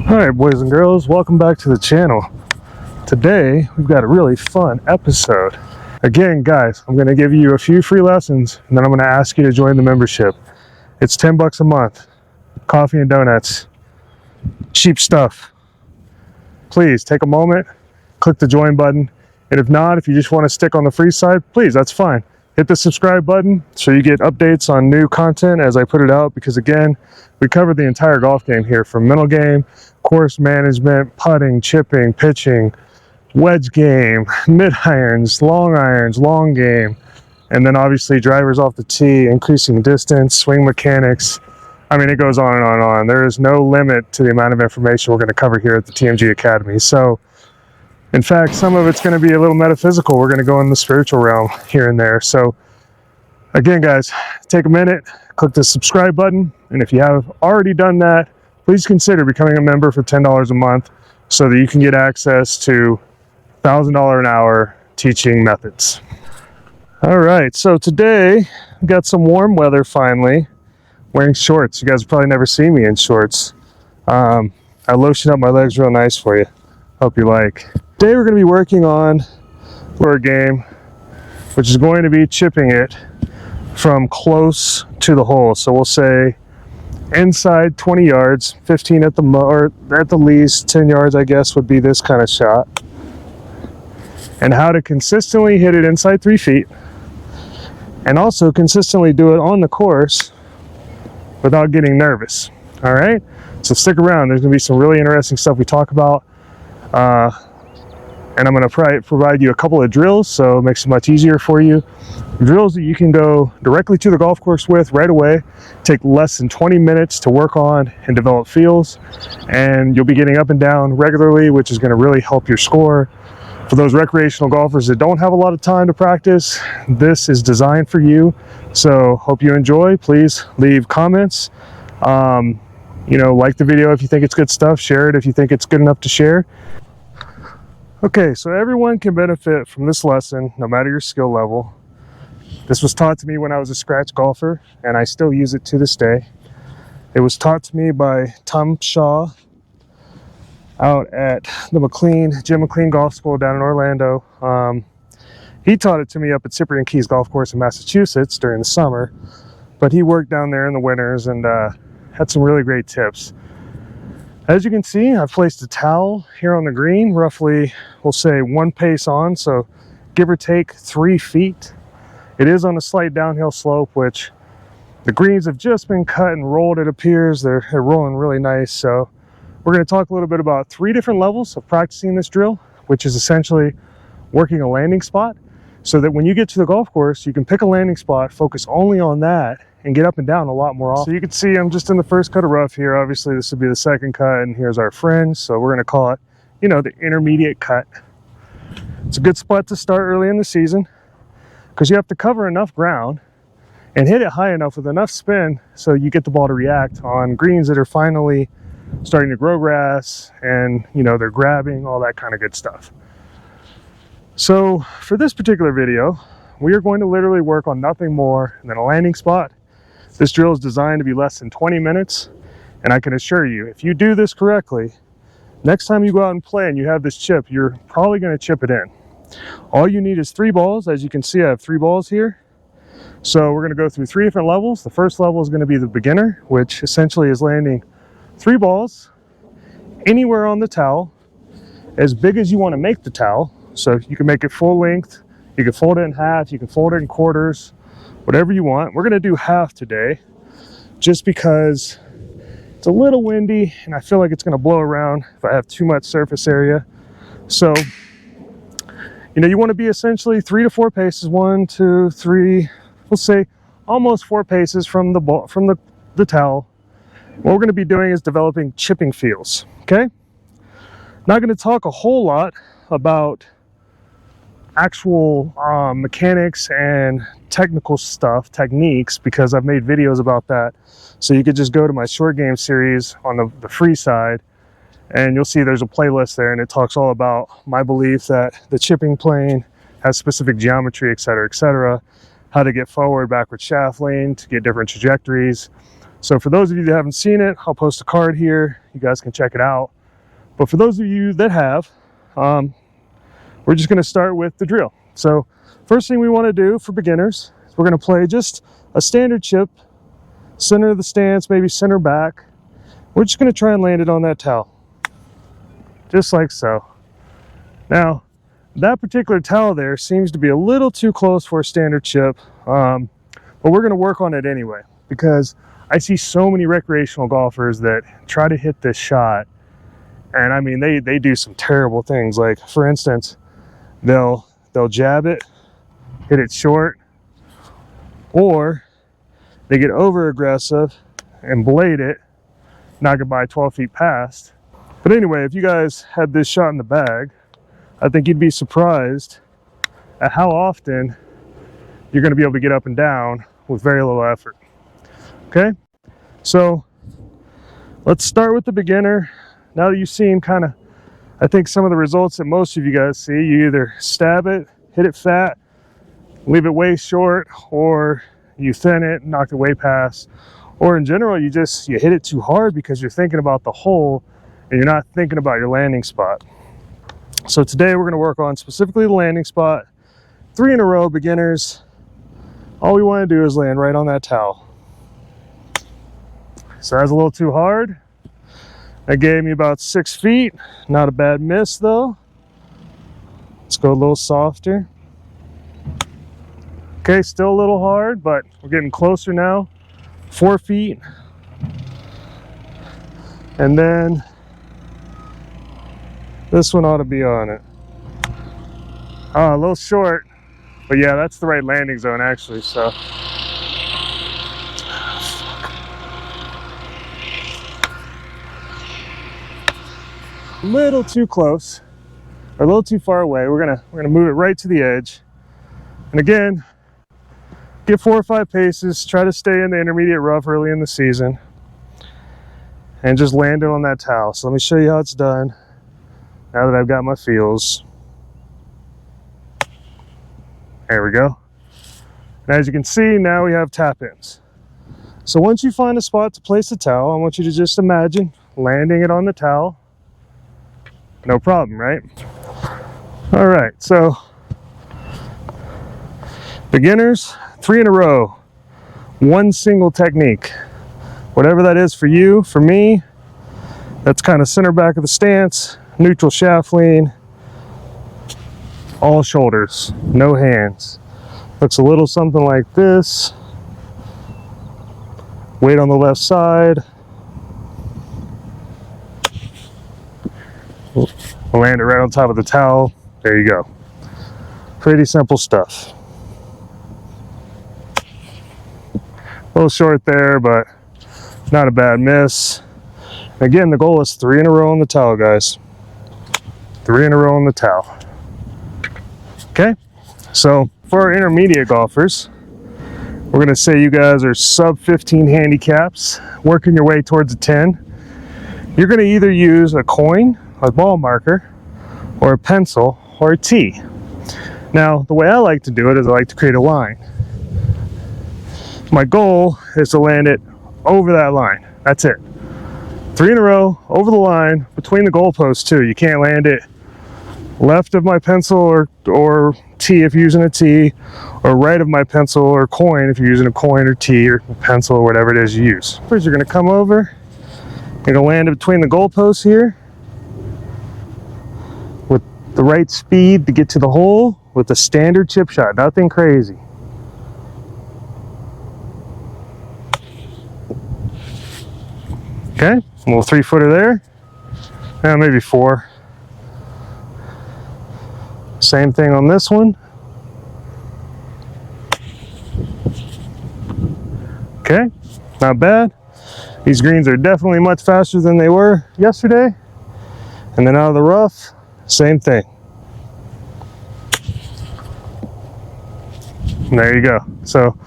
Alright, boys and girls, welcome back to the channel. Today we've got a really fun episode. Again, guys, I'm going to give you a few free lessons and then I'm going to ask you to join the membership. It's 10 bucks a month. Coffee and donuts. Cheap stuff. Please take a moment, click the join button, and if not, if you just want to stick on the free side, please, that's fine. Hit the subscribe button so you get updates on new content as I put it out, because again, we cover the entire golf game here, from mental game, course management, putting, chipping, pitching, wedge game, mid irons, long game, and then obviously drivers off the tee, increasing distance, swing mechanics. I mean, it goes on and on and on. There is no limit to the amount of information we're going to cover here at the TMG Academy. So, in fact, some of it's going to be a little metaphysical. We're going to go in the spiritual realm here and there. So, again, guys, take a minute, click the subscribe button, and if you have already done that, please consider becoming a member for $10 a month so that you can get access to $1,000 an hour teaching methods. All right, so today we got some warm weather finally. Wearing shorts. You guys have probably never seen me in shorts. I lotion up my legs real nice for you. Hope you like. Today we're going to be working on a game, which is going to be chipping it from close to the hole. So we'll say inside 20 yards, 15 at the or at the least, 10 yards I guess would be this kind of shot. And how to consistently hit it inside 3 feet, and also consistently do it on the course without getting nervous. All right, so stick around. There's going to be some really interesting stuff we talk about, and I'm going to provide you a couple of drills so it makes it much easier for you. Drills that you can go directly to the golf course with right away, take less than 20 minutes to work on and develop feels, and you'll be getting up and down regularly, which is going to really help your score. For those recreational golfers that don't have a lot of time to practice, this is designed for you. So hope you enjoy. Please leave comments. Like the video if you think it's good stuff. Share it if you think it's good enough to share. Okay, so everyone can benefit from this lesson, no matter your skill level. This was taught to me when I was a scratch golfer, and I still use it to this day. It was taught to me by Tom Shaw out at the Jim McLean Golf School down in Orlando. He taught it to me up at Cyprian Keys Golf Course in Massachusetts during the summer, but he worked down there in the winters and had some really great tips. As you can see, I've placed a towel here on the green, roughly, we'll say 1 pace on, so give or take 3 feet. It is on a slight downhill slope, which the greens have just been cut and rolled, it appears. They're rolling really nice. So we're going to talk a little bit about 3 different levels of practicing this drill, which is essentially working a landing spot, so that when you get to the golf course, you can pick a landing spot, focus only on that, and get up and down a lot more often. So you can see I'm just in the first cut of rough here. Obviously, this would be the second cut, and here's our fringe. So we're going to call it, the intermediate cut. It's a good spot to start early in the season because you have to cover enough ground and hit it high enough with enough spin so you get the ball to react on greens that are finally starting to grow grass, and they're grabbing, all that kind of good stuff. So for this particular video, we are going to literally work on nothing more than a landing spot. This drill is designed to be less than 20 minutes, and I can assure you, if you do this correctly, next time you go out and play and you have this chip, you're probably going to chip it in. All you need is 3 balls. As you can see, I have 3 balls here. So we're going to go through 3 different levels. The first level is going to be the beginner, which essentially is landing 3 balls anywhere on the towel, as big as you want to make the towel. So you can make it full length, you can fold it in half, you can fold it in quarters, whatever you want. We're going to do half today just because it's a little windy and I feel like it's going to blow around if I have too much surface area. So you want to be essentially 3 to 4 paces, 1, 2, 3, we'll say almost 4 paces from the ball, from the towel. What we're going to be doing is developing chipping feels. Okay, not going to talk a whole lot about actual mechanics and technical stuff, techniques, because I've made videos about that. So you could just go to my short game series on the free side, and you'll see there's a playlist there, and it talks all about my belief that the chipping plane has specific geometry, etc., how to get forward, backward shaft lane to get different trajectories. So for those of you that haven't seen it, I'll post a card here. You guys can check it out. But for those of you that have, we're just going to start with the drill. So first thing we want to do for beginners is we're going to play just a standard chip, center of the stance, maybe center back. We're just going to try and land it on that towel, just like so. Now, that particular towel there seems to be a little too close for a standard chip, but we're going to work on it anyway, because I see so many recreational golfers that try to hit this shot, and I mean they do some terrible things. Like, for instance, they'll jab it, hit it short, or they get over aggressive and blade it, knock it by 12 feet past. But anyway, if you guys had this shot in the bag, I think you'd be surprised at how often you're going to be able to get up and down with very little effort. Okay, so let's start with the beginner. Now that you've seen kind of, I think, some of the results that most of you guys see, you either stab it, hit it fat, leave it way short, or you thin it, knock it way past, or in general you hit it too hard because you're thinking about the hole and you're not thinking about your landing spot. So today we're going to work on specifically the landing spot. 3 in a row, beginners. All we want to do is land right on that towel. So that's a little too hard. That gave me about 6 feet. Not a bad miss though. Let's go a little softer. Okay, still a little hard, but we're getting closer now. 4 feet. And then this one ought to be on it. Oh, a little short. But yeah, that's the right landing zone actually, so. A little too close, or a little too far away. We're gonna move it right to the edge. And again, get 4 or 5 paces, try to stay in the intermediate rough early in the season, and just land it on that towel. So let me show you how it's done now that I've got my feels. There we go. And as you can see, now we have tap ins. So once you find a spot to place the towel, I want you to just imagine landing it on the towel. No problem, right? All right, so beginners, 3 in a row, 1 single technique. Whatever that is for you, for me, that's kind of center back of the stance, neutral shaft lean, all shoulders, no hands. Looks a little something like this. Weight on the left side. We'll land it right on top of the towel. There you go. Pretty simple stuff. A little short there, but not a bad miss. Again, the goal is 3 in a row on the towel, guys. 3 in a row on the towel. Okay, so for our intermediate golfers, we're going to say you guys are sub 15 handicaps, working your way towards a 10. You're going to either use a coin, a ball marker, or a pencil, or a tee. Now, the way I like to do it is I like to create a line. My goal is to land it over that line. That's it. 3 in a row, over the line, between the goalposts too. You can't land it left of my pencil or tee if you're using a tee, or right of my pencil or coin if you're using a coin or tee or pencil or whatever it is you use. First, you're going to come over, you're going to land it between the goalposts here with the right speed to get to the hole with a standard chip shot, nothing crazy. Okay, a little 3-footer there, maybe 4. Same thing on this one. Okay, not bad. These greens are definitely much faster than they were yesterday. And then out of the rough, same thing. And there you go. So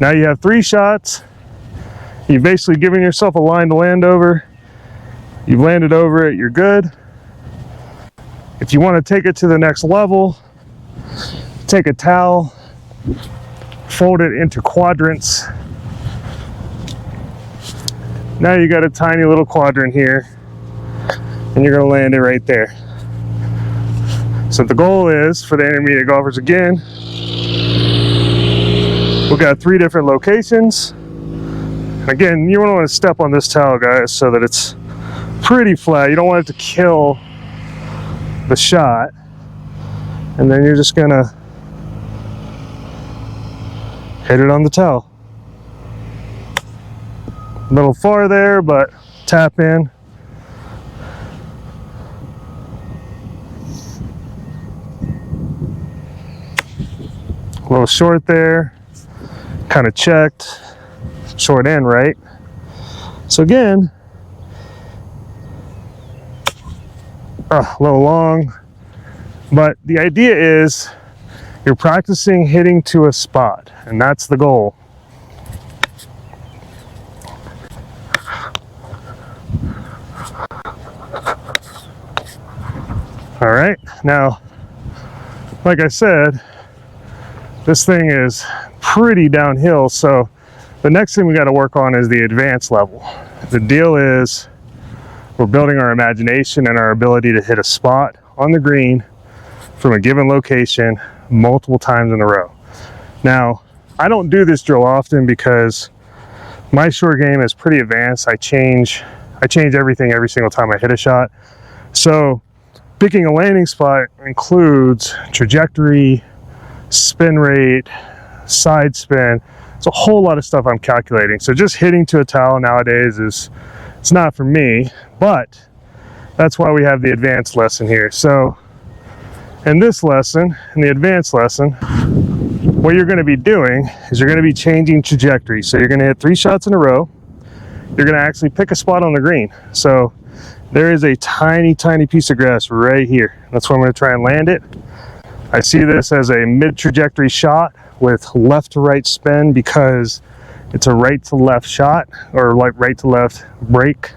now you have 3 shots. You've basically given yourself a line to land over. You've landed over it, you're good. If you want to take it to the next level, take a towel, fold it into quadrants. Now you got a tiny little quadrant here. and you're going to land it right there. So the goal is for the intermediate golfers, again, we've got 3 different locations. Again, you don't want to step on this towel, guys, so that it's pretty flat. You don't want it to kill the shot. And then you're just going to hit it on the towel. A little far there, but tap in. A little short there, kind of checked, short and right. So again, a little long, but the idea is you're practicing hitting to a spot, and that's the goal. All right, now, like I said, this thing is pretty downhill, so the next thing we got to work on is the advanced level. The deal is we're building our imagination and our ability to hit a spot on the green from a given location multiple times in a row. Now, I don't do this drill often because my short game is pretty advanced. I change everything every single time I hit a shot. So picking a landing spot includes trajectory, spin rate, side spin. It's a whole lot of stuff I'm calculating. So just hitting to a towel nowadays it's not for me, but that's why we have the advanced lesson here. So in this lesson, in the advanced lesson, what you're going to be doing is you're going to be changing trajectory. So you're going to hit 3 shots in a row. You're going to actually pick a spot on the green. So there is a tiny piece of grass right here. That's where I'm going to try and land it. I see this as a mid-trajectory shot with left to right spin because it's a right to left shot, or like right to left break.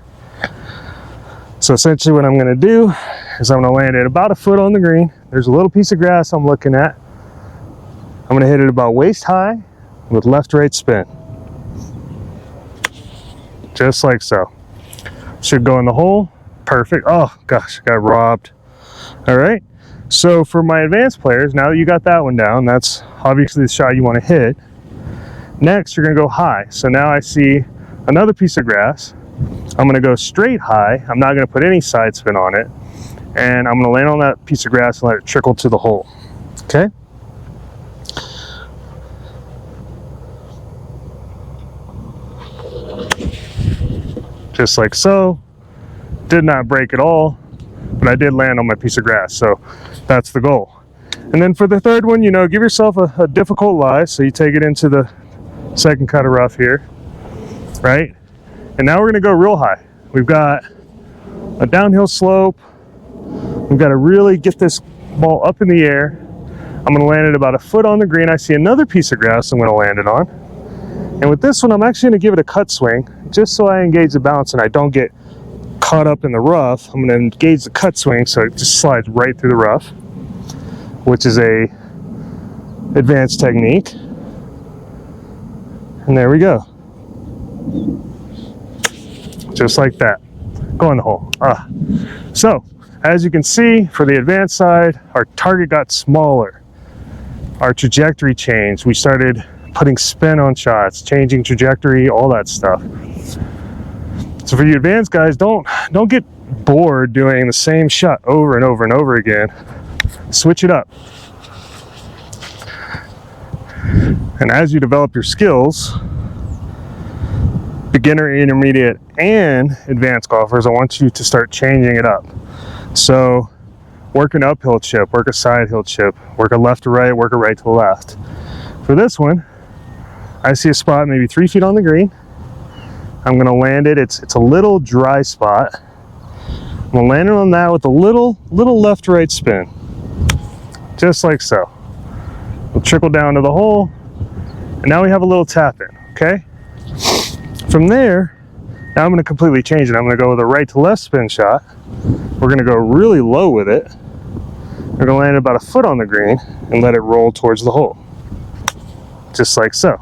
So essentially what I'm going to do is I'm going to land it about a foot on the green. There's a little piece of grass I'm looking at. I'm going to hit it about waist high with left to right spin. Just like so. Should go in the hole. Perfect. Oh gosh, got robbed. All right. So for my advanced players, now that you got that one down, that's obviously the shot you want to hit. Next, you're going to go high. So now I see another piece of grass. I'm going to go straight high. I'm not going to put any side spin on it. And I'm going to land on that piece of grass and let it trickle to the hole. Okay? Just like so. Did not break at all, but I did land on my piece of grass. So that's the goal. And then for the third one, you know, give yourself a difficult lie. So you take it into the second cut of rough here, right? And now we're going to go real high. We've got a downhill slope. We've got to really get this ball up in the air. I'm going to land it about a foot on the green. I see another piece of grass I'm going to land it on. And with this one, I'm actually going to give it a cut swing just so I engage the bounce and I don't get caught up in the rough. I'm going to engage the cut swing so it just slides right through the rough, which is a advanced technique. And there we go. Just like that. Go in the hole. So, as you can see, for the advanced side, our target got smaller. Our trajectory changed. We started putting spin on shots, changing trajectory, all that stuff. So for you advanced guys, don't get bored doing the same shot over and over and over again. Switch it up. And as you develop your skills, beginner, intermediate, and advanced golfers, I want you to start changing it up. So work an uphill chip, work a side hill chip, work a left to right, work a right to the left. For this one, I see a spot maybe 3 feet on the green. I'm going to land it. It's a little dry spot. I'm going to land it on that with a little left to right spin. Just like so. We'll trickle down to the hole. And now we have a little tap in, okay? From there, now I'm going to completely change it. I'm going to go with a right to left spin shot. We're going to go really low with it. We're going to land about a foot on the green and let it roll towards the hole. Just like so.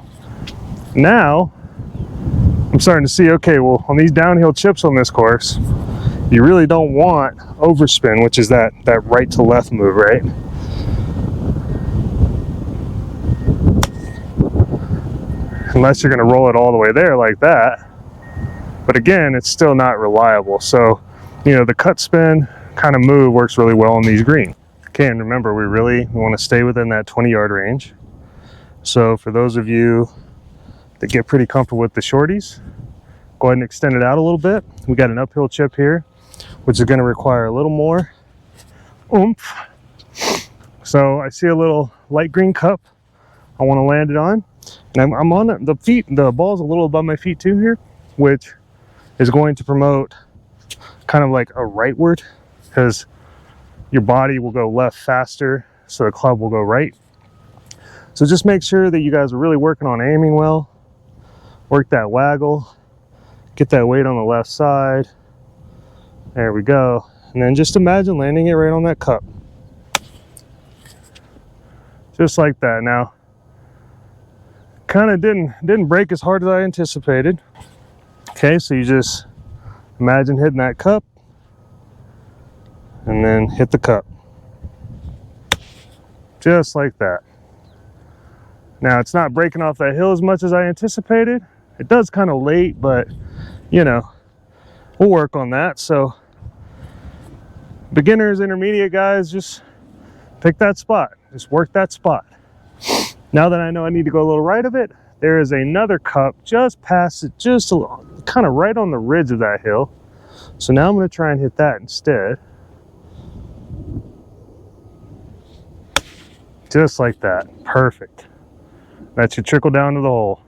Now, I'm starting to see, okay, well, on these downhill chips on this course, You really don't want overspin, which is that right to left move, right? Unless you're going to roll it all the way there like that. But again, it's still not reliable. So, you know, the cut spin kind of move works really well on these greens. Okay, and remember, we want to stay within that 20-yard range. So for those of you that get pretty comfortable with the shorties, go ahead and extend it out a little bit. We got an uphill chip here, which is going to require a little more oomph. So I see a little light green cup I want to land it on. And I'm on the feet, the ball's a little above my feet too here, which is going to promote kind of like a rightward, because your body will go left faster, so the club will go right. So just make sure that you guys are really working on aiming well. Work that waggle, get that weight on the left side. There we go. And then just imagine landing it right on that cup. Just like that. Now, kind of didn't break as hard as I anticipated. Okay, so you just imagine hitting that cup and then hit the cup. Just like that. Now, it's not breaking off that hill as much as I anticipated. It does kind of late, but you know, we'll work on that. So beginners, intermediate guys, just pick that spot. Just work that spot. Now that I know I need to go a little right of it, there is another cup just past it, just a little, kind of right on the ridge of that hill. So now I'm going to try and hit that instead. Just like that. Perfect. That should trickle down to the hole.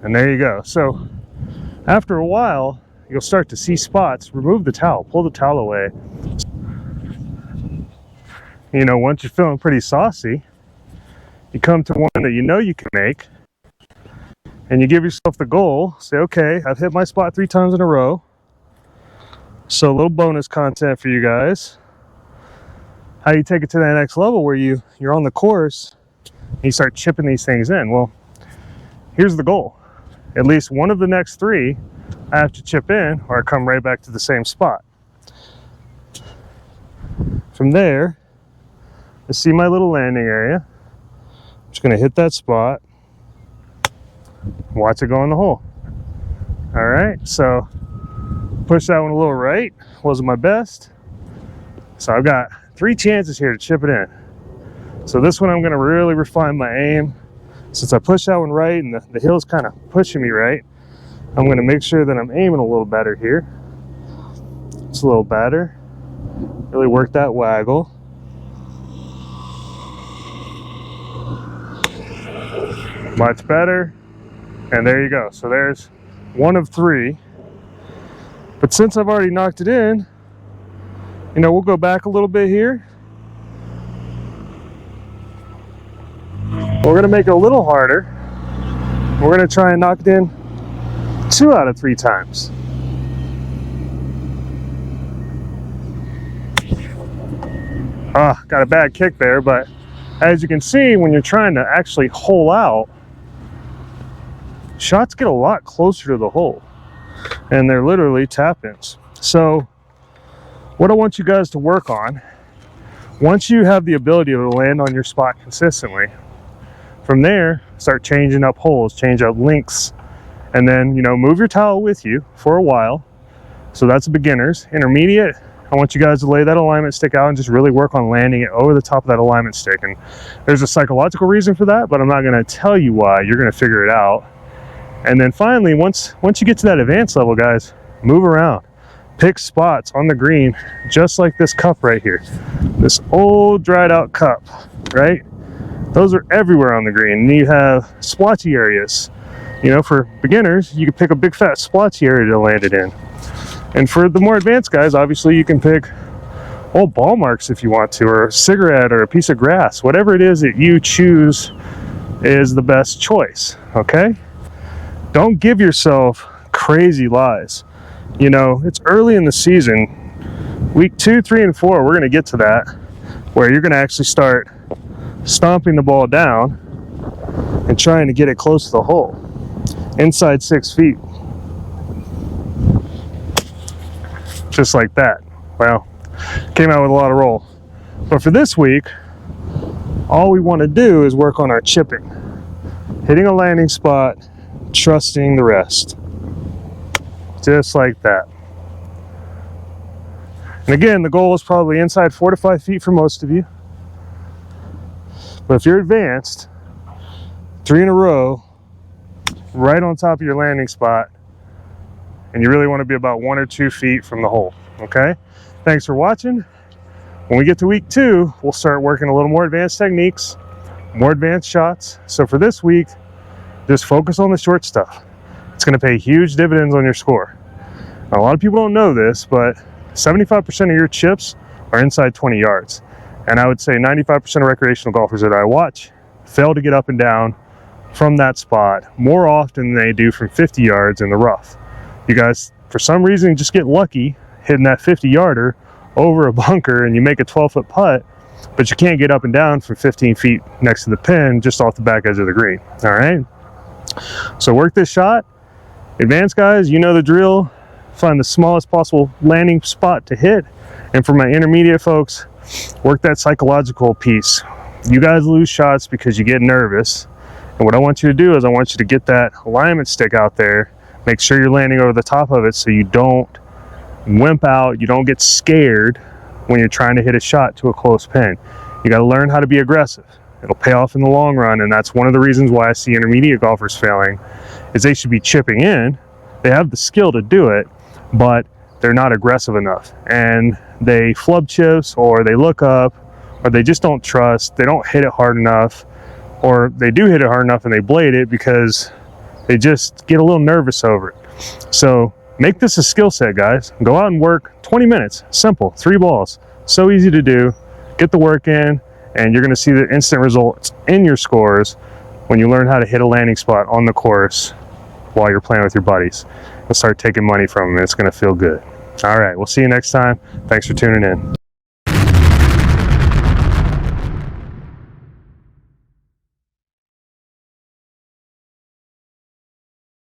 And there you go. So after a while, you'll start to see spots. Remove the towel, pull the towel away. You know, once you're feeling pretty saucy, you come to one that you know you can make, and you give yourself the goal. Say, okay, I've hit my spot 3 times in a row. So a little bonus content for you guys. How you take it to that next level where you're on the course and you start chipping these things in. Well, here's the goal. At least one of the next 3 I have to chip in, or I come right back to the same spot. From there, I see my little landing area. I'm just going to hit that spot. Watch it go in the hole. All right, so push that one a little right. Wasn't my best. So I've got 3 chances here to chip it in. So this one I'm going to really refine my aim. Since I pushed that one right and the hill's kind of pushing me right, I'm going to make sure that I'm aiming a little better here. Just a little better. Really work that waggle. Much better. And there you go. So there's 1 of 3. But since I've already knocked it in, you know, we'll go back a little bit here. We're going to make it a little harder. We're going to try and knock it in 2 out of 3 times. Got a bad kick there, but as you can see, when you're trying to actually hole out, shots get a lot closer to the hole, and they're literally tap-ins. So what I want you guys to work on, once you have the ability to land on your spot consistently, from there, start changing up holes, change up lengths, and then, you know, move your towel with you for a while. So that's beginners. Intermediate, I want you guys to lay that alignment stick out and just really work on landing it over the top of that alignment stick. And there's a psychological reason for that, but I'm not going to tell you why. You're going to figure it out. And then finally, once you get to that advanced level, guys, move around. Pick spots on the green, just like this cup right here. This old dried out cup, right? Those are everywhere on the green. And you have splotchy areas. You know, for beginners, you can pick a big fat splotchy area to land it in. And for the more advanced guys, obviously you can pick old ball marks if you want to, or a cigarette or a piece of grass. Whatever it is that you choose is the best choice, okay? Don't give yourself crazy lies. You know, it's early in the season. Week 2, 3, and 4, we're going to get to that, where you're going to actually start stomping the ball down and trying to get it close to the hole, inside 6 feet. just like that. Well, came out with a lot of roll. But for this week, all we want to do is work on our chipping. Hitting a landing spot, trusting the rest. Just like that. And again, the goal is probably inside 4 to 5 feet for most of you. But if you're advanced, 3 in a row, right on top of your landing spot, and you really want to be about 1 or 2 feet from the hole, okay? Thanks for watching. When we get to week 2, we'll start working a little more advanced techniques, more advanced shots. So for this week, just focus on the short stuff. It's going to pay huge dividends on your score. Now, a lot of people don't know this, but 75% of your chips are inside 20 yards. And I would say 95% of recreational golfers that I watch fail to get up and down from that spot more often than they do from 50 yards in the rough. You guys, for some reason, just get lucky hitting that 50-yarder over a bunker and you make a 12-foot putt, but you can't get up and down from 15 feet next to the pin just off the back edge of the green. All right? So work this shot. Advanced guys, you know the drill. Find the smallest possible landing spot to hit. And for my intermediate folks, work that psychological piece. You guys lose shots because you get nervous. And what I want you to do is I want you to get that alignment stick out there. Make sure you're landing over the top of it so you don't wimp out, you don't get scared when you're trying to hit a shot to a close pin. You got to learn how to be aggressive. It'll pay off in the long run, and that's one of the reasons why I see intermediate golfers failing, is they should be chipping in. They have the skill to do it, but they're not aggressive enough. And they flub chips, or they look up, or they just don't trust, they don't hit it hard enough, or they do hit it hard enough and they blade it because they just get a little nervous over it. So make this a skill set, guys. Go out and work 20 minutes. Simple. 3 balls. So easy to do. Get the work in, and you're going to see the instant results in your scores when you learn how to hit a landing spot on the course while you're playing with your buddies. You'll start taking money from them, and it's going to feel good. All right. We'll see you next time. Thanks for tuning in.